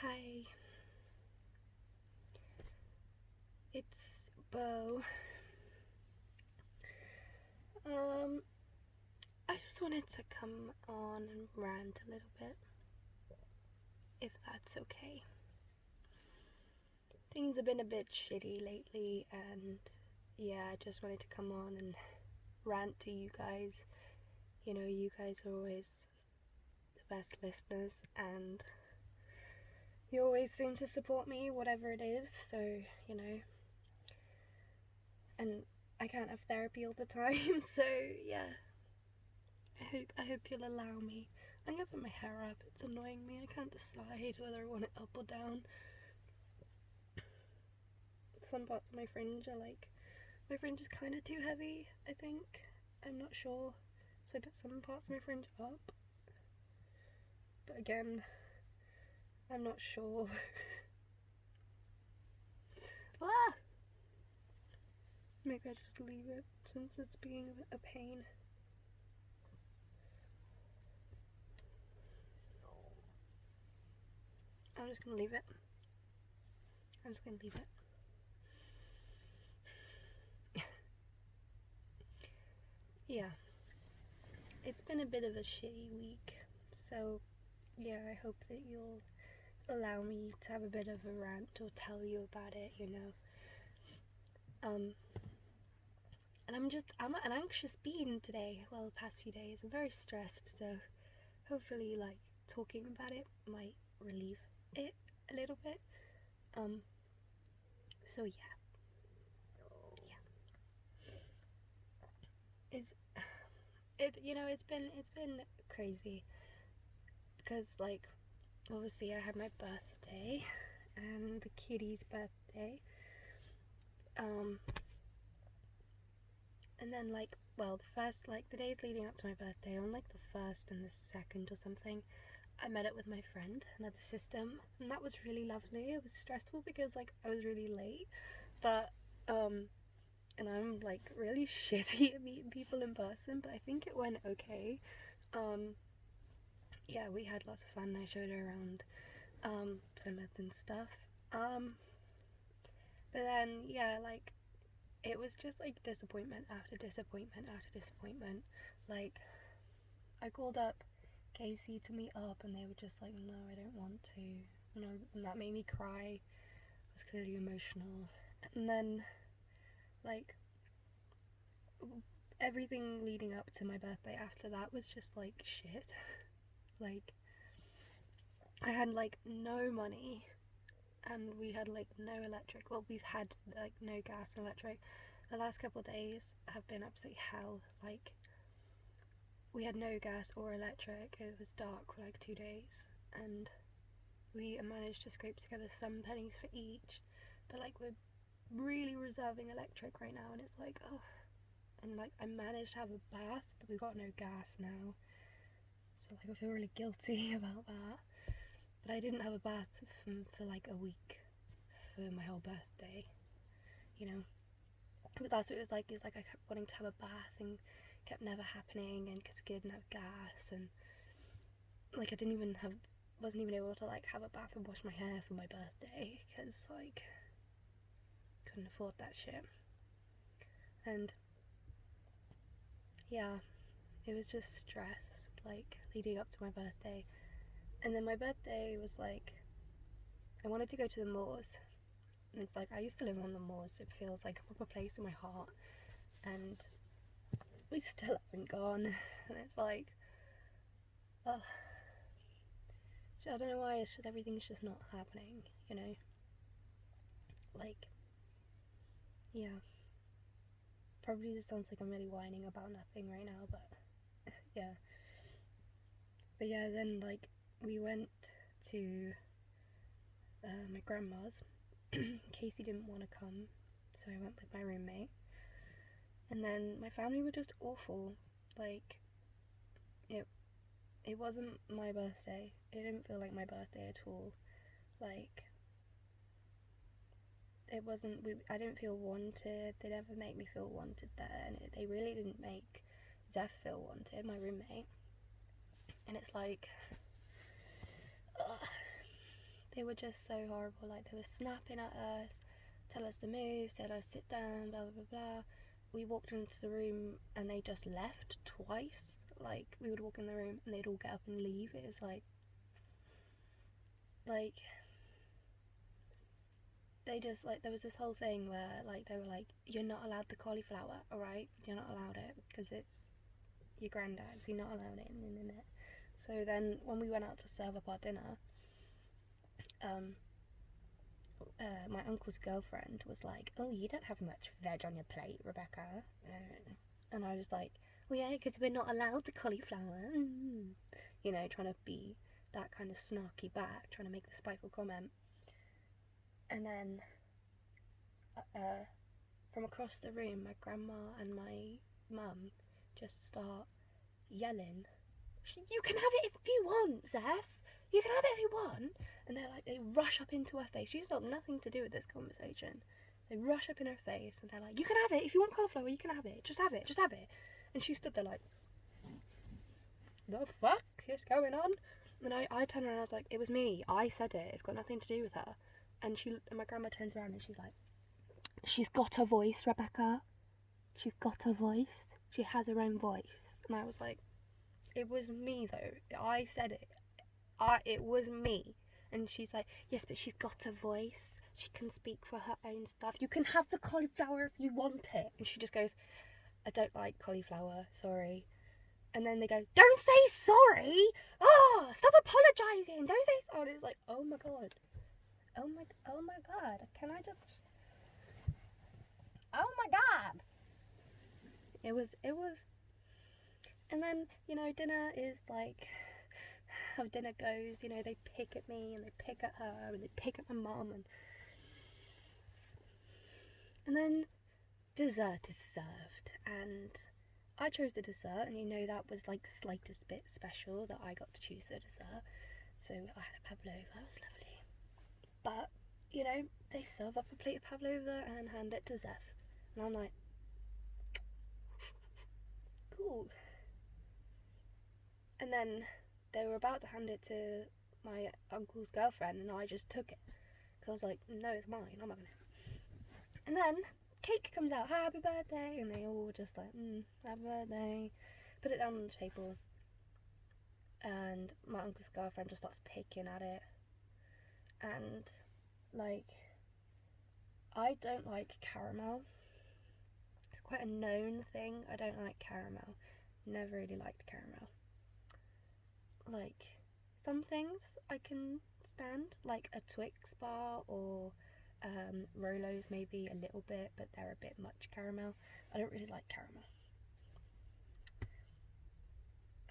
Hi, it's Bo. I just wanted to come on and rant a little bit, if that's okay. Things have been a bit shitty lately, and yeah, I just wanted to come on and rant to you guys. You know, you guys are always the best listeners, and you always seem to support me, whatever it is, so, you know. And I can't have therapy all the time, so yeah. I hope you'll allow me. I'm gonna put my hair up. It's annoying me. I can't decide whether I want it up or down. Some parts of my fringe are like, my fringe is kind of too heavy, I think. I'm not sure. So I put some parts of my fringe up. But again, I'm not sure. Ah! Maybe I just leave it since it's being a pain. I'm just gonna leave it. Yeah. It's been a bit of a shitty week. So, yeah, I hope that you'll allow me to have a bit of a rant or tell you about it, you know. And I'm an anxious being today. Well, the past few days. I'm very stressed, so hopefully, like, talking about it might relieve it a little bit. So yeah. It's been crazy because, like, obviously I had my birthday and the kitty's birthday. And then, like, well, the days leading up to my birthday, on like the 1st and the 2nd or something, I met up with my friend, another system, and that was really lovely. It was stressful because, like, I was really late, but and I'm like really shitty at meeting people in person, but I think it went okay. Yeah, we had lots of fun. I showed her around Plymouth and stuff. But then, yeah, like, it was just like disappointment after disappointment after disappointment. Like, I called up Casey to meet up, and they were just like, no, I don't want to. And that made me cry. I was clearly emotional. And then, like, everything leading up to my birthday after that was just like shit. Like, I had like no money, and we had like no electric. Well, we've had like no gas and electric. The last couple of days have been absolutely hell. Like, we had no gas or electric. It was dark for like 2 days, and we managed to scrape together some pennies for each. But like, we're really reserving electric right now, and it's like, oh. And like, I managed to have a bath, but we've got no gas now. So like, I feel really guilty about that. But I didn't have a bath for like a week for my whole birthday, you know. But that's what it was like. It's like I kept wanting to have a bath and kept never happening, and because we didn't have gas, and like I wasn't even able to like have a bath and wash my hair for my birthday because like couldn't afford that shit. And yeah, it was just stress, like, leading up to my birthday. And then my birthday was like, I wanted to go to the moors, and it's like, I used to live on the moors, so it feels like a proper place in my heart, and we still haven't gone. And it's like, oh, I don't know why, it's just everything's just not happening, you know. Like, yeah, probably just sounds like I'm really whining about nothing right now, but yeah. But yeah, then like, we went to my grandma's. Casey didn't want to come, so I went with my roommate. And then my family were just awful. Like, it wasn't my birthday. It didn't feel like my birthday at all. Like, it wasn't. I didn't feel wanted. They never make me feel wanted there, and they really didn't make Zeph feel wanted, my roommate. And it's like, They were just so horrible. Like, they were snapping at us, tell us to move, tell us sit down, blah, blah, blah, blah. We walked into the room and they just left twice. Like, we would walk in the room and they'd all get up and leave. It was like, they just, like, there was this whole thing where, like, they were like, you're not allowed the cauliflower, alright? You're not allowed it because it's your granddad's. You're not allowed it. So then when we went out to serve up our dinner, my uncle's girlfriend was like, oh, you don't have much veg on your plate, Rebecca. And I was like, well, yeah, because we're not allowed the cauliflower. You know, trying to be that kind of snarky back, trying to make the spiteful comment. And then from across the room, my grandma and my mum just start yelling, you can have it if you want, Zeph. You can have it if you want. And they're like, they rush up into her face. She's got nothing to do with this conversation. They rush up in her face and they're like, you can have it. If you want cauliflower, you can have it. Just have it. Just have it. And she stood there like, the fuck is going on? And I turned around and I was like, it was me. I said it. It's got nothing to do with her. And my grandma turns around and she's like, she's got a voice, Rebecca. She's got a voice. She has her own voice. And I was like, it was me though. I said it. It was me. And she's like, yes, but she's got a voice. She can speak for her own stuff. You can have the cauliflower if you want it. And she just goes, I don't like cauliflower, sorry. And then they go, don't say sorry. Oh, stop apologising. Don't say sorry. And it was like, oh my god. Oh my god. Can I just... Oh my god. It was... And then, you know, dinner is like... How dinner goes, you know, they pick at me and they pick at her and they pick at my mum, and then dessert is served, and I chose the dessert, and you know that was like the slightest bit special that I got to choose the dessert. So I had a pavlova, it was lovely. But, you know, they serve up a plate of pavlova and hand it to Zeph, and I'm like, cool. And then they were about to hand it to my uncle's girlfriend, and I just took it because I was like, no, it's mine, I'm having it. And then cake comes out, happy birthday, and they all just like, happy birthday, put it down on the table, and my uncle's girlfriend just starts picking at it. And like, I don't like caramel. It's quite a known thing. I don't like caramel. Never really liked caramel. Like, some things I can stand, like a Twix bar or Rolos maybe a little bit, but they're a bit much caramel. I don't really like caramel.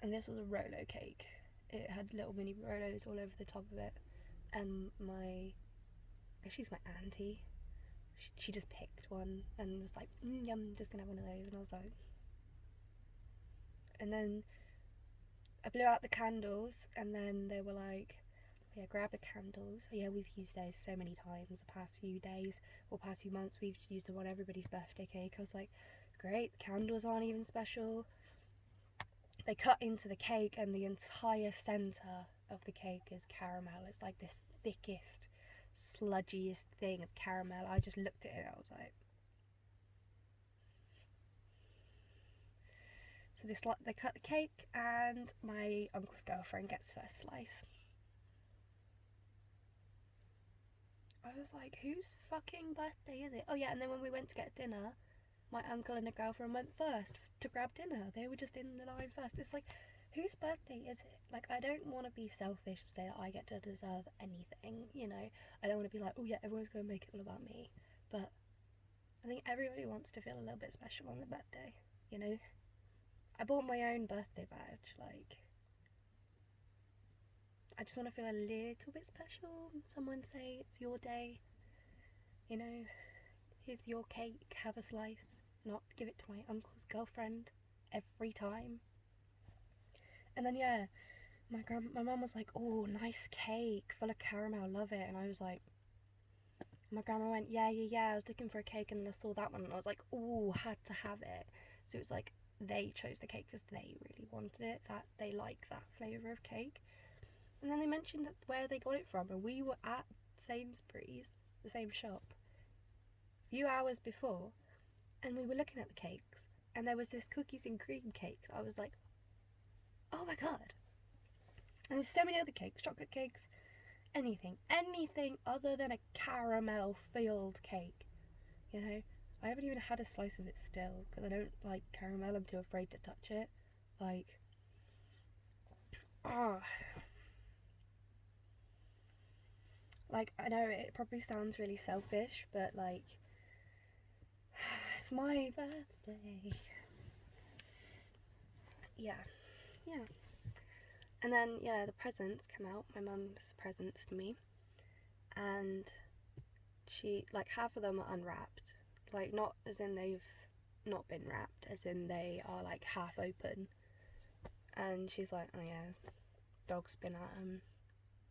And this was a Rolo cake. It had little mini Rolos all over the top of it. And she's my auntie. She just picked one and was like, yum, just gonna have one of those. And I was like, and then I blew out the candles, and then they were like, yeah, grab the candles. Oh, yeah, we've used those so many times the past few days or past few months. We've used them on everybody's birthday cake. I was like, great, the candles aren't even special. They cut into the cake, and the entire centre of the cake is caramel. It's like this thickest, sludgiest thing of caramel. I just looked at it and I was like, so they cut the cake, and my uncle's girlfriend gets first slice. I was like, whose fucking birthday is it? Oh yeah, and then when we went to get dinner, my uncle and a girlfriend went first to grab dinner. They were just in the line first. It's like, whose birthday is it? Like, I don't want to be selfish and say that I get to deserve anything, you know. I don't want to be like, oh yeah, everyone's going to make it all about me. But I think everybody wants to feel a little bit special on their birthday, you know. I bought my own birthday badge, like, I just want to feel a little bit special. Someone say it's your day, you know, here's your cake, have a slice, not give it to my uncle's girlfriend every time. And then yeah, my mum was like, oh, nice cake, full of caramel, love it. And I was like, my grandma went, yeah, I was looking for a cake, and then I saw that one and I was like, oh, had to have it. So it was like, they chose the cake because they really wanted it, that they like that flavour of cake. And then they mentioned that where they got it from, and we were at Sainsbury's, the same shop, a few hours before, and we were looking at the cakes, and there was this cookies and cream cake. I was like, oh my god. And there was so many other cakes, chocolate cakes, anything other than a caramel filled cake, you know. I haven't even had a slice of it still, because I don't like caramel. I'm too afraid to touch it. Like, like, I know it probably sounds really selfish, but like, it's my birthday. Yeah. And then, the presents come out, my mum's presents to me, and she, like, half of them are unwrapped, like, not as in they've not been wrapped, as in they are, like, half open, and she's like, oh yeah, dog's been at them,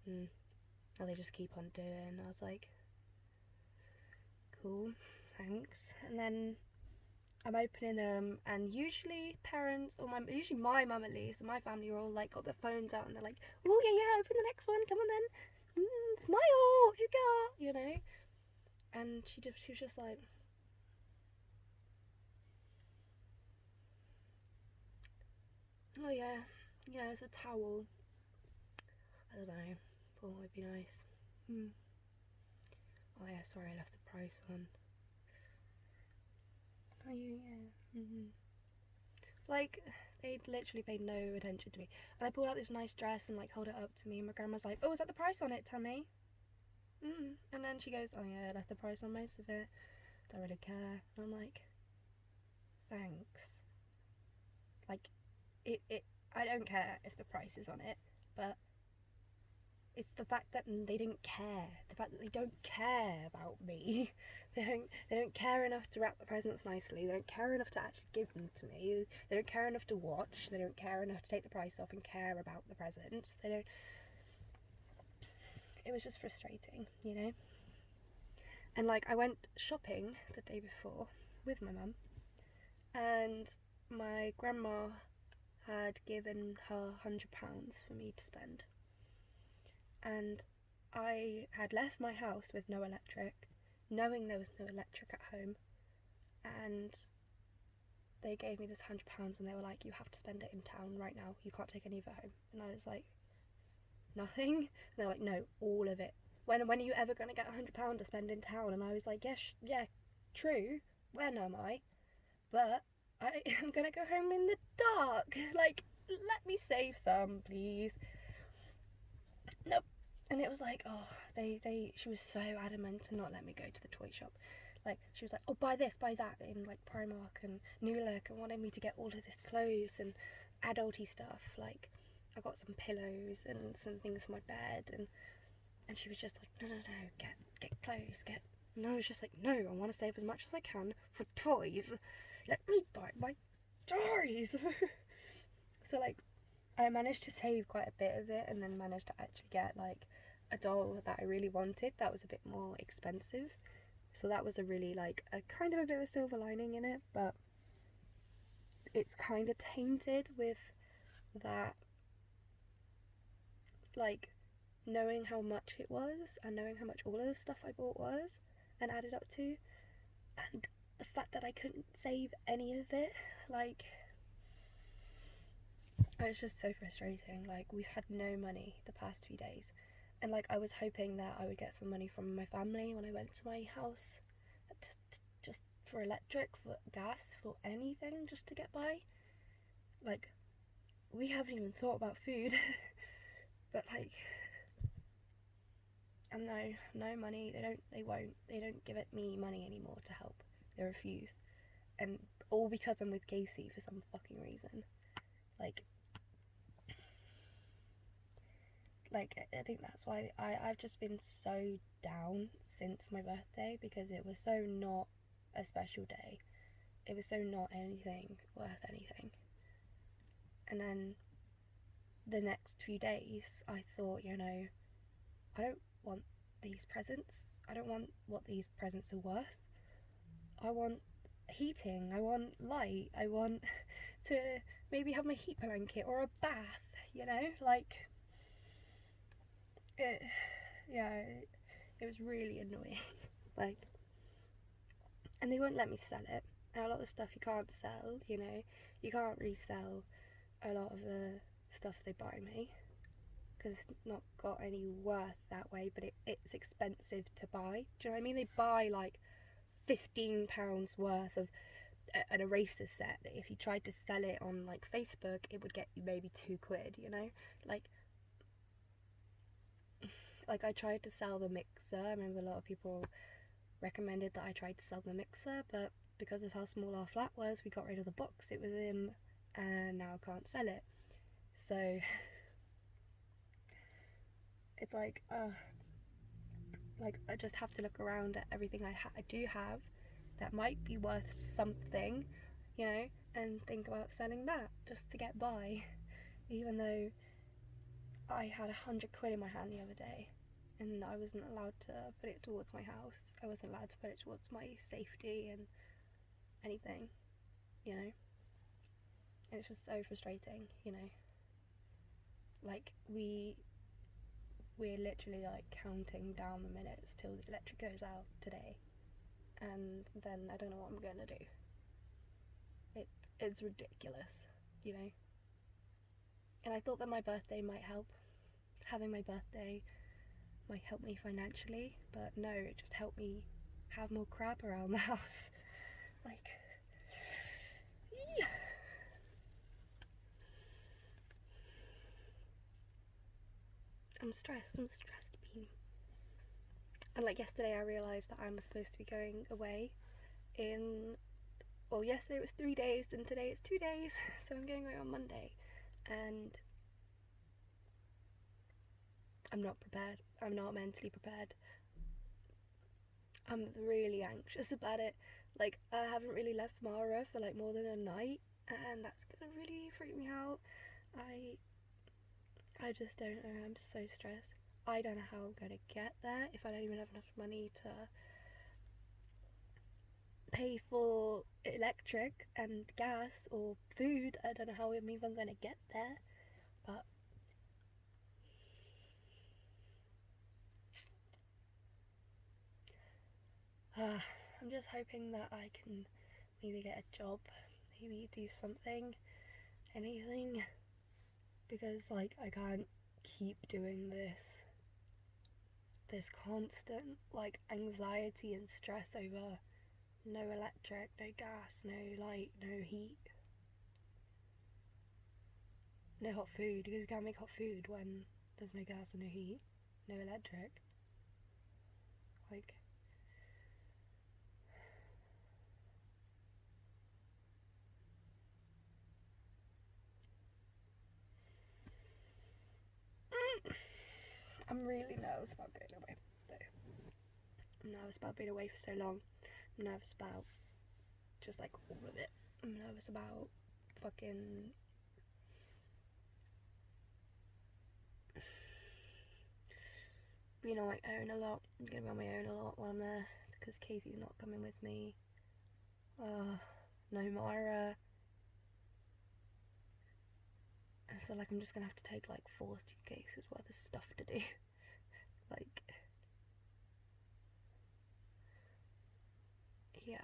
and they just keep on doing. I was like, cool, thanks. And then I'm opening them, and usually parents, or usually my mum at least, and my family are all like got their phones out, and they're like, oh yeah, open the next one, come on then, smile, what you got, you know. And she was just like, oh yeah, it's a towel. I don't know, thought it'd be nice. Oh yeah, sorry, I left the price on. Oh yeah. Like, they literally paid no attention to me. And I pulled out this nice dress and like hold it up to me, and my grandma's like, oh, is that the price on it, Tummy? And then she goes, oh yeah, I left the price on most of it, don't really care. And I'm like, thanks. Like, it I don't care if the price is on it, but it's the fact that they didn't care. The fact that they don't care about me. They don't care enough to wrap the presents nicely. They don't care enough to actually give them to me. They don't care enough to watch. They don't care enough to take the price off and care about the presents. They don't. It was just frustrating, you know. And like, I went shopping the day before with my mum, and my grandma had given her £100 for me to spend. And I had left my house with no electric, knowing there was no electric at home, and they gave me this £100, and they were like, you have to spend it in town right now, you can't take any of it home. And I was like, nothing? And they were like, no, all of it. When are you ever going to get £100 to spend in town? And I was like, yeah, true, when am I? But I am going to go home in the dark, like, let me save some, please. Nope. And it was like, she was so adamant to not let me go to the toy shop. Like, she was like, oh, buy this, buy that, in like Primark and New Look, and wanted me to get all of this clothes and adulty stuff. Like, I got some pillows and some things for my bed, and she was just like, no, get clothes, and I was just like, no, I want to save as much as I can for toys. Let me buy my toys. So like, I managed to save quite a bit of it, and then managed to actually get like a doll that I really wanted that was a bit more expensive. So that was a really like a kind of a bit of a silver lining in it, but it's kind of tainted with that, like, knowing how much it was and knowing how much all of the stuff I bought was and added up to, and the fact that I couldn't save any of it. Like, it's just so frustrating. Like, we've had no money the past few days, and like, I was hoping that I would get some money from my family when I went to my house, just for electric, for gas, for anything, just to get by. Like, we haven't even thought about food. But like, and no money. They don't give me money anymore to help. They refuse, and all because I'm with Casey for some fucking reason. Like, I think that's why I've just been so down since my birthday, because it was so not a special day. It was so not anything worth anything. And then the next few days, I thought, I don't want these presents. I don't want what these presents are worth. I want heating. I want light. I want to maybe have my heat blanket or a bath, like, it, yeah, it was really annoying. Like, and they won't let me sell it. And a lot of stuff you can't sell, you know, you can't resell a lot of the stuff they buy me because it's not got any worth that way, but it's expensive to buy. Do you know what I mean? They buy like £15 worth of an eraser set that if you tried to sell it on like Facebook, it would get you maybe £2, you know? Like I tried to sell the mixer. I remember a lot of people recommended that I tried to sell the mixer, but because of how small our flat was, we got rid of the box it was in, and now I can't sell it. So it's like I just have to look around at everything I do have that might be worth something, you know, and think about selling that just to get by, even though I had £100 in my hand the other day and I wasn't allowed to put it towards my house. I wasn't allowed to put it towards my safety and anything, you know. And it's just so frustrating, you know. Like we're literally like counting down the minutes till the electric goes out today, and then I don't know what I'm gonna do. It's ridiculous, you know. And I thought that my birthday might help. Having my birthday might help me financially, but no, it just helped me have more crap around the house. Like, yeah. I'm stressed being. And like yesterday I realised that I'm supposed to be going away in, well, yesterday it was 3 days and today it's 2 days, so I'm going away on Monday, and I'm not prepared. I'm not mentally prepared. I'm really anxious about it. Like, I haven't really left Mara for like more than a night, and that's gonna really freak me out. I just don't know. I'm so stressed. I don't know how I'm gonna get there if I don't even have enough money to pay for electric and gas or food. I don't know how I'm even gonna get there, but I'm just hoping that I can maybe get a job, maybe do something, anything, because like I can't keep doing this constant like anxiety and stress over no electric, no gas, no light, no heat, no hot food, because you can't make hot food when there's no gas and no heat, no electric. Like, I'm really nervous about going away, though. I'm nervous about being away for so long. I'm nervous about just like all of it. I'm nervous about fucking being on my own a lot. I'm gonna be on my own a lot while I'm there because Casey's not coming with me. No Myra. I feel like I'm just gonna have to take like 4 suitcases worth of stuff to do. Like, yeah.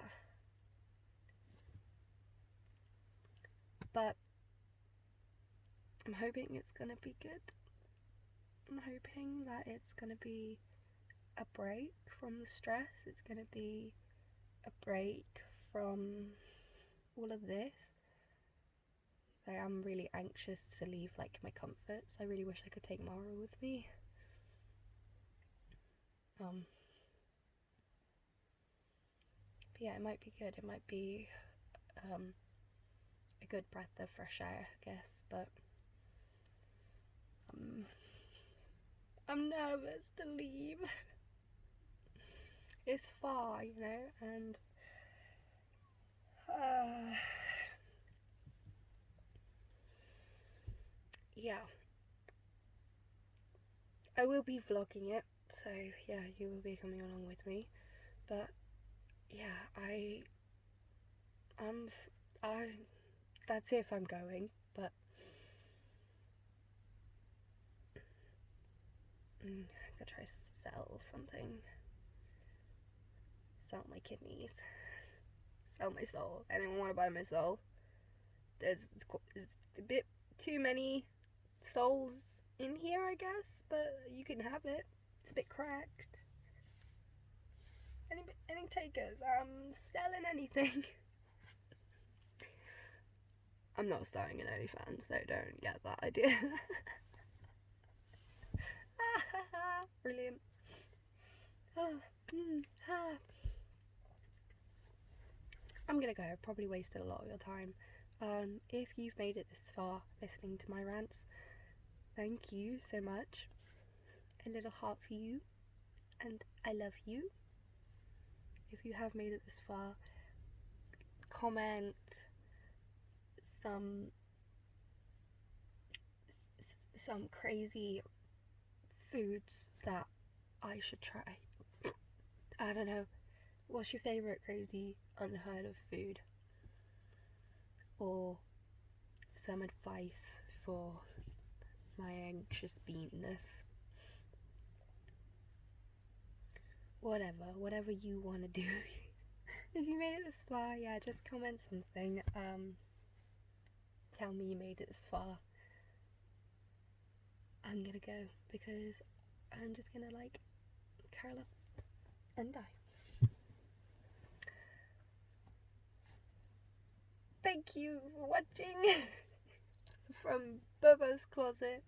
But I'm hoping it's gonna be good. I'm hoping that it's gonna be a break from the stress. It's gonna be a break from all of this. I am really anxious to leave like my comforts. I really wish I could take Mara with me. But yeah, it might be good. It might be a good breath of fresh air, I guess. But I'm nervous to leave. It's far, you know, and yeah. I will be vlogging it, so yeah, you will be coming along with me. But yeah, that's if I'm going, but I could try to sell something. Sell my kidneys. Sell my soul. Anyone want to buy my soul? It's a bit too many souls in here, I guess, but you can have it. It's a bit cracked. Any takers? I'm selling anything. I'm not starting an OnlyFans, though. Don't get that idea. Brilliant. I'm gonna go. I've probably wasted a lot of your time. If you've made it this far listening to my rants, thank you so much. A little heart for you, and I love you. If you have made it this far, comment some crazy foods that I should try. I don't know. What's your favourite crazy unheard of food? Or some advice for my anxious beanness. Whatever you want to do. If you made it this far, yeah, just comment something. Tell me you made it this far. I'm gonna go because I'm just gonna curl up and die. Thank you for watching from Bobo's closet.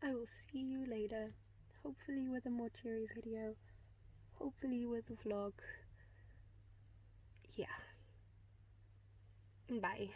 I will see you later, hopefully with a more cheery video, hopefully with a vlog. Yeah. Bye.